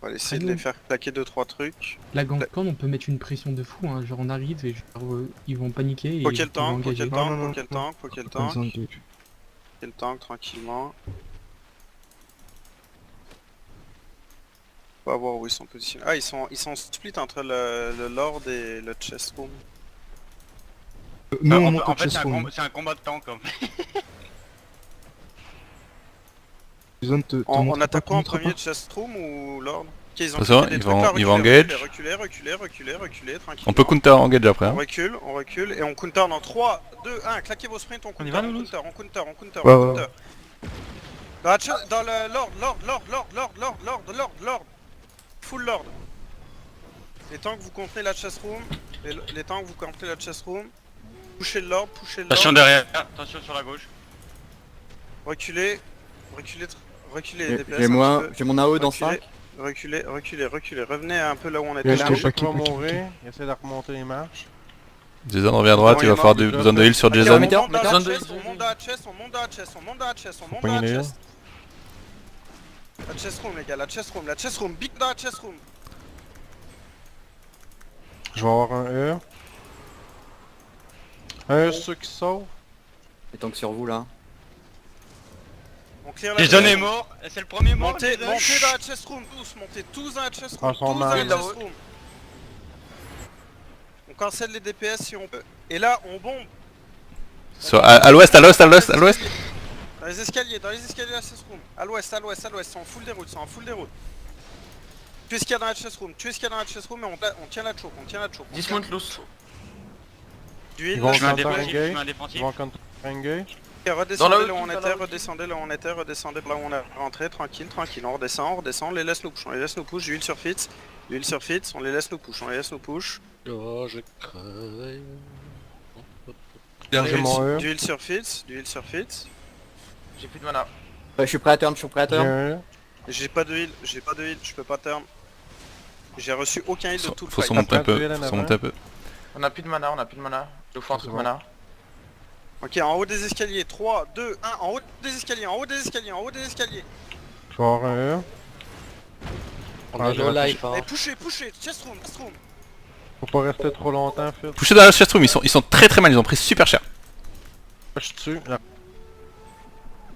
On va essayer de les faire claquer 2-3 trucs. La Gankan, on peut mettre une pression de fou, hein. Genre on arrive et genre, ils vont paniquer et Faut ils qu'elle vont tank, faut engager. qu'elle tank, faut qu'elle tank, faut qu'elle tank. Faut Qu'elle tank tranquillement. On va voir où ils sont positionnés. Ah, ils sont split entre le Lord et le chest room. Nous on En monte au fait, chest room. c'est un combat de tank. On attaque quoi en premier, chest room ou Lord? Ok, ils ont C'est ça, des ils trucs là, vont reculez, engage. reculez, tranquillement. On peut counter engage après. On recule et on counter dans 3, 2, 1, claquez vos sprints, on counter, y va, on Loulou counter, on counter, on counter, Ouais, on ouais. counter. Dans le Lord. Full Lord. Les temps que vous contenez la chest room, les temps que vous contenez la chest room, poussez le Lord. Attention derrière, attention sur la gauche. Reculez les DPS. J'ai mon AO dans 5. Reculez, revenez un peu là où on était. Yes, là. je Qui va mourir, il essaie de remonter les marches. Jason revient à droite, il va falloir besoin de heal sur Ok, Jason. on monte dans la Besoin de- chest, on monte dans la chest, on monte dans la chest, on monte dans la chest, on monte Faut dans la pas y aller. chest. La chest room les gars, la chest room, big dans la chest room. Je vais avoir un E. Un E ceux qui sauvent. Et tant que sur vous là. On clear la Jason chest est room. mort, c'est le premier mort. Montez Jason. dans la chest room tous, montez tous dans la chest room, Ah, sont mal. On cancelle les DPS si on peut. Et là on bombe À l'ouest. dans les escaliers de la chest room. À l'ouest, ils sont en full déroute, Tuez ce qu'il y a dans la chest room, et on tient la choke, 10 montes loose. Du heal, Ils vont Je mets un counter défensif, je mets un engage. Ils défensif. vont counter engage. redescendez Dans là la où on houle, était, dans la houle. redescendez là où on est rentré, tranquille, on redescend, on les laisse nous push, du heal sur Fitz, on les laisse nous push, Oh, je crève. J'ai mon E. du heal sur Fitz, J'ai plus de mana. Je suis prêt à turn, J'ai un E. j'ai pas de heal, je peux pas turn. J'ai reçu aucun heal de tout le Faut fight. se monter un Après, peu. duel en Faut se avant. monter un peu. On a plus de mana. Je vous fais un truc bon. mana. Ok, en haut des escaliers, 3, 2, 1, en haut des escaliers. Je vais avoir un E. On Ah, est j'ai low raté. life, hein. Et poussez, chest room. Faut pas rester trop longtemps, Phil. Poussez dans la chest room, ils sont très mal, ils ont pris super cher. Je suis dessus. Là.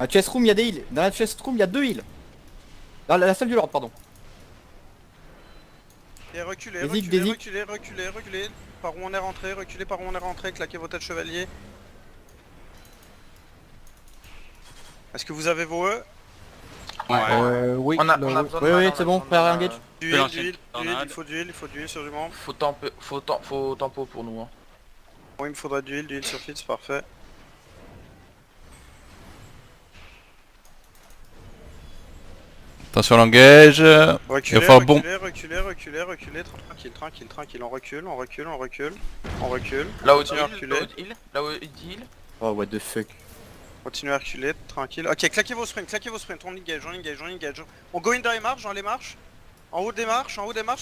À chest room, il y a des heals. Dans la chest room, il y a 2 heals. Dans la salle du Lord, pardon. Et reculez, Des reculez. Par où on est rentré, claquez vos têtes chevaliers. Est-ce que vous avez vos E? Ouais. Oui. On a là, besoin de Oui, mana, oui, c'est bon, prêt à engage. Du peux heal, lancer une tornade. il faut du heal sur du monde. Faut tempo pour nous. Hein. Bon, il me faudra du heal sur Fitz, parfait. Attention l'engage. Reculez, va falloir tranquille, on recule. Là où Continue à reculer. Là où il heal. Oh, what the fuck. Continuez à reculer, tranquille. Ok, claquez vos sprints, on engage. On go in dans les marches, En haut des marches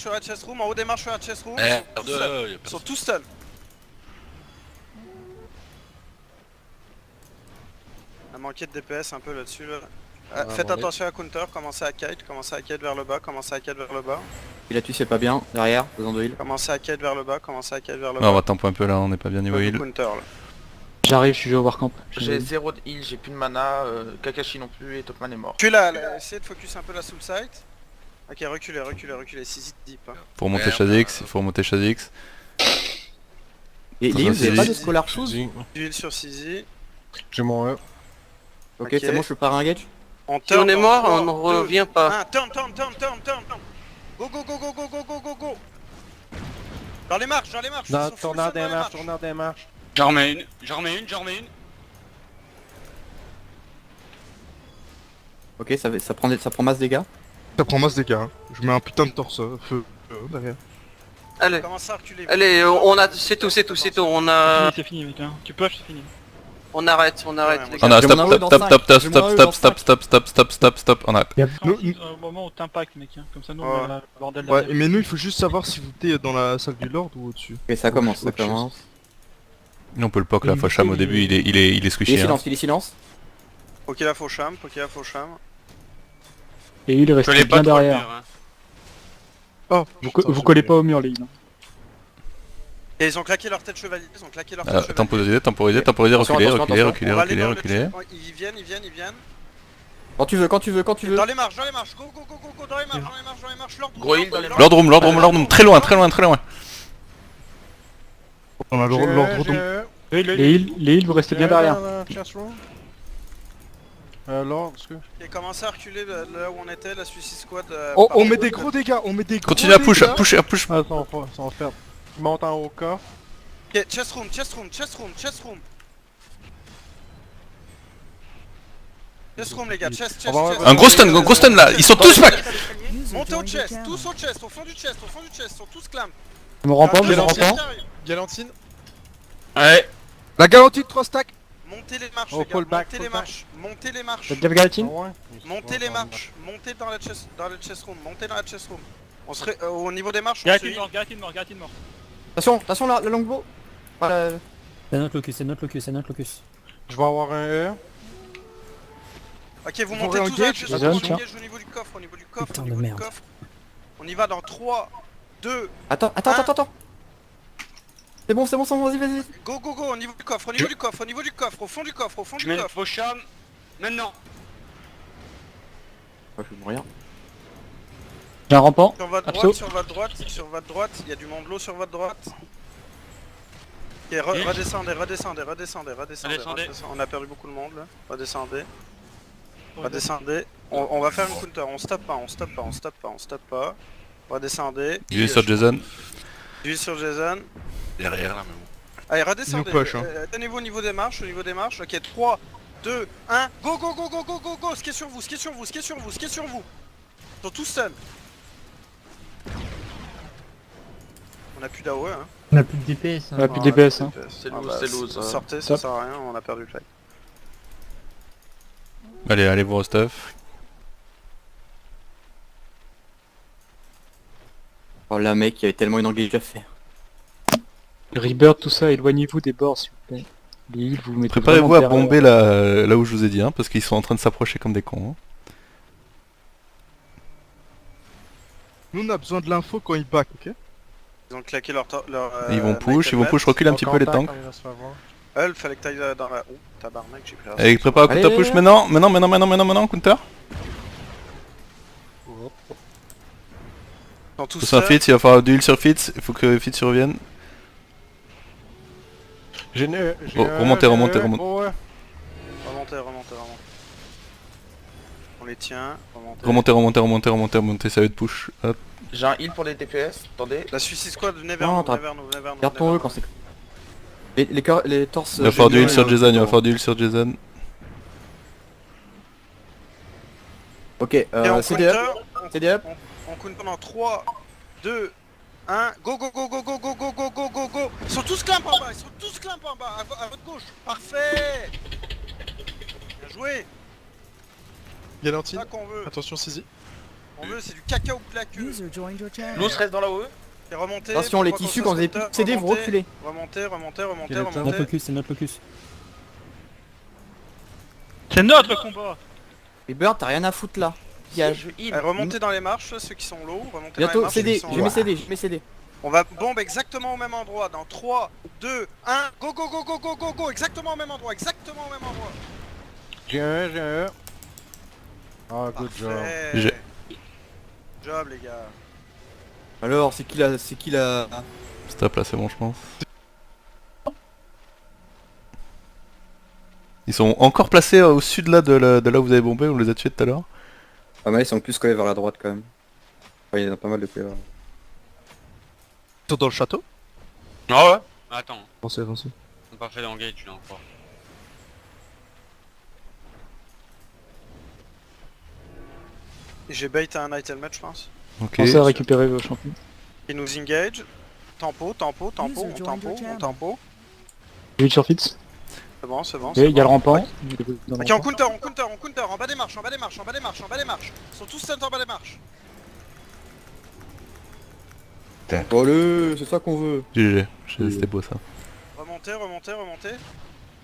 sur la chest room, Merde, Ils sont tous stun. On a manqué de DPS un peu là-dessus là. Faites attention à counter, commencez à kite vers le bas. Il a tué, c'est pas bien. Derrière, besoin de heal. Commencez à kite vers le bas. Ouais, on va tempo un peu là, on n'est pas bien niveau Pas de heal. counter là. J'arrive, je suis au Warcamp. J'ai 0 de heal, j'ai plus de mana. Kakashi non plus et Topman est mort. Tu là, essayez de focus un peu la soul site. Ok, reculez, c'est deep. Hein. Faut remonter Shazix, Et les heals, vous avez pas de scholar shoes? J'ai- Du heal sur CZ. J'ai mon E. Ok, Ok. c'est bon, je peux pas engage. Si on est mort, on ne revient pas. Turn. Go. Dans les marches. Dans ils sont full tournant stun dans les des marches. J'en remets une. Ok, ça prend masse dégâts. Ça prend masse dégâts. Hein. Je mets un putain de torse feu derrière. Allez, Commencez à reculer. allez, on a, c'est tout, on a, C'est fini mec, hein. Tu push, c'est fini. on arrête Ouais, les On gars. a J'ai mon AO dans stop. On arrête. Y a... Au moment où t'impactes mec, hein. Comme ça nous Ouais. on a le bordel Ouais, derrière. mais nous il faut juste savoir si vous êtes dans la salle du Lord ou au-dessus. Ok, ça commence. Autre chose. Nous on peut le poke là, Fosham au début, il est Il est squishy. Hein. silence. Ok, la faux cham. Et il reste Je l'ai bien pas trop le derrière. mur, hein. Oh, Vous collez pas au mur les îles. Et ils ont claqué leur tête chevalier, ils ont claqué leur tête chevalier. Temporiser, temporiser, temporiser, Attention, reculer, attention, reculer, attention. reculer, On va aller reculer, dans le reculer. truc. Ils viennent, ils viennent, ils viennent. Quand tu veux, quand tu veux, quand tu veux. Dans les marches, go, go, go, go, go, dans les marches, dans les marches, dans les marches, l'ordre. Gros heal dans les marches. Lord room, très loin, très loin, très loin. On a l'ordre donc. Les îles, vous restez bien derrière. Lord, est-ce que... Et commencé à reculer là où on était, la Suicide Squad. Oh, par- on met des gros dégâts, on met des gros Continue à push, dégâts. à push, à push. Ah, ça va faire. Il monte en haut coffre. Ok, chest room, chest room, chest room, chest room. Chest room les gars, chest. On va voir- Un gros stun là, ils sont tous back. Montez au chest, tous au chest, au fond du chest, ils sont tous clam. Je me rends pas, Un, vous deux, me rends chest pas. qui arrive. Galantine. Ouais. La garantie de 3 stacks. Montez les marches Oh, les gars, pull back, montez pull les back. marches, montez les marches. Faites gaffe Galatine. Montez les marches, montez dans la chest room, montez dans la chest room. On serait au niveau des marches, on se Galatine heal. mort, Galatine mort, Galatine mort. Attention, la longbow. Voilà. C'est notre locus, c'est notre locus, c'est notre locus. Je vais avoir un E. Ok, vous Faut montez tous à la re-engage, chest Jason, room, tiens. engage au niveau du coffre, au niveau du coffre, Putain au de niveau du merde. coffre. On y va dans 3, 2, Attends. C'est bon, vas-y. go, au niveau du coffre, au niveau du coffre, au niveau du coffre, au fond du coffre, Je mets le coffre. faux charme. Maintenant. Je vais mourir. J'ai un rampant. Sur votre Abso. droite, sur votre droite, il y a du monde low sur votre droite. Ok, redescendez. On a perdu beaucoup de monde là. Redescendez. On va faire une counter, on stoppe pas. Redescendez. Il est sur Jason. Lui sur Jason. Derrière là, mais bon. Allez, redescendez. Nous push, hein. Tenez-vous au niveau des marches. Ok, 3, 2, 1. Go. Ce qui est sur vous. Ils sont tous stun. On a plus d'AOE hein. On a plus de DPS. Hein. Ouais, plus de DPS. Hein. C'est Ah loose, bah, c'est loose. Sortez, ça Top. sert à rien, on a perdu le fight. Allez voir au stuff. Oh là mec, il y avait tellement une engage à faire. Rebirth, tout ça, éloignez-vous des bords s'il vous plaît. Les îles, vous mettez Préparez-vous vraiment à derrière. bomber là où je vous ai dit, hein, parce qu'ils sont en train de s'approcher comme des cons. Hein. Nous on a besoin de l'info quand ils back, ok? Ils ont claqué leur... Ils vont push, recule un petit peu les tanks. Il fallait que t'ailles dans la... Oh, tabarnak, j'ai pris la... Allez, prépare un Allez, counter push allez. maintenant, counter. Ils sont tous C'est un seuls. Fitz, il va falloir du heal sur Fitz, il faut que Fitz revienne. J'ai une E. Oh, remontez. Remontez. On les tient, Remontez, ça va être push. Hop. J'ai un heal pour les DPS, attendez. La Suicide Squad, venez vers Non, nous, t'as- venez vers nous. Garde ton E quand c'est... Les torses... Il va falloir du heal sur généraux, Jason, Jason. Ok, Et on CD up, CD up. on compte pendant 3, 2, 1, go. Ils sont tous clamp en bas, à votre gauche. Parfait. Bien joué, Galantine. c'est ça qu'on veut. Attention, saisie. On veut, c'est du cacao plaqueux. Loose reste dans la OE. Et remontez. Attention, les faut pas tissus qu'on quand vous avez fasse plus de CD, vous remontez, reculez. Notre locus, c'est notre locus. C'est notre combat. Et Bird, t'as rien à foutre là. Piage. Je heal. Remontez dans les marches, ceux qui sont low, remontez dans les Bientôt, marches, CD, ceux qui sont je low. mets CD. On va bombe exactement au même endroit, dans 3, 2, 1, go, exactement au même endroit. J'ai un E. Ah, good job. Parfait. J'ai- Job les gars. Alors, c'est qui la... Stop là, c'est bon, je pense. Ils sont encore placés au sud là de là où vous avez bombé, on les a tués tout à l'heure. Ah mais ils sont plus collés vers la droite quand même. Enfin, il y en a pas mal de collés vers... Ils sont dans le château? Ah ouais. Attends, Avancez. on n'a pas fait d'engage là encore. J'ai bait un item match je pense. Ok. Pensez à récupérer vos champions. Il nous engage. Tempo. J'ai sur Fitz. C'est bon. Ok, il y a le rampant. Ok, on counter, en bas des marches. Ils sont tous stun en bas des marches. Oh le, c'est ça qu'on veut. GG, c'était beau ça. Remontez.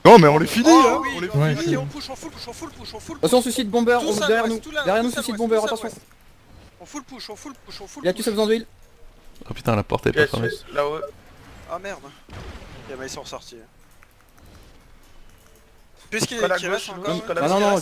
Non mais on les finit Oh hein. oui, On les Ouais, ok, on push. Attention, suicide bomber, Tout ça, derrière ouais, nous. tout là, Derrière nous, tout ça, suicide ouais, bomber, tout ça, attention. ouais. On full push, on full push, on full Yatus a push. besoin d'huile. Oh putain, la porte est pas Yes, fermée. là-haut. Ah merde. Ok, bah ils sont ressortis. Puisqu'il Colle à reste gauche, encore. Louis, colle à Ah non, gauche. non,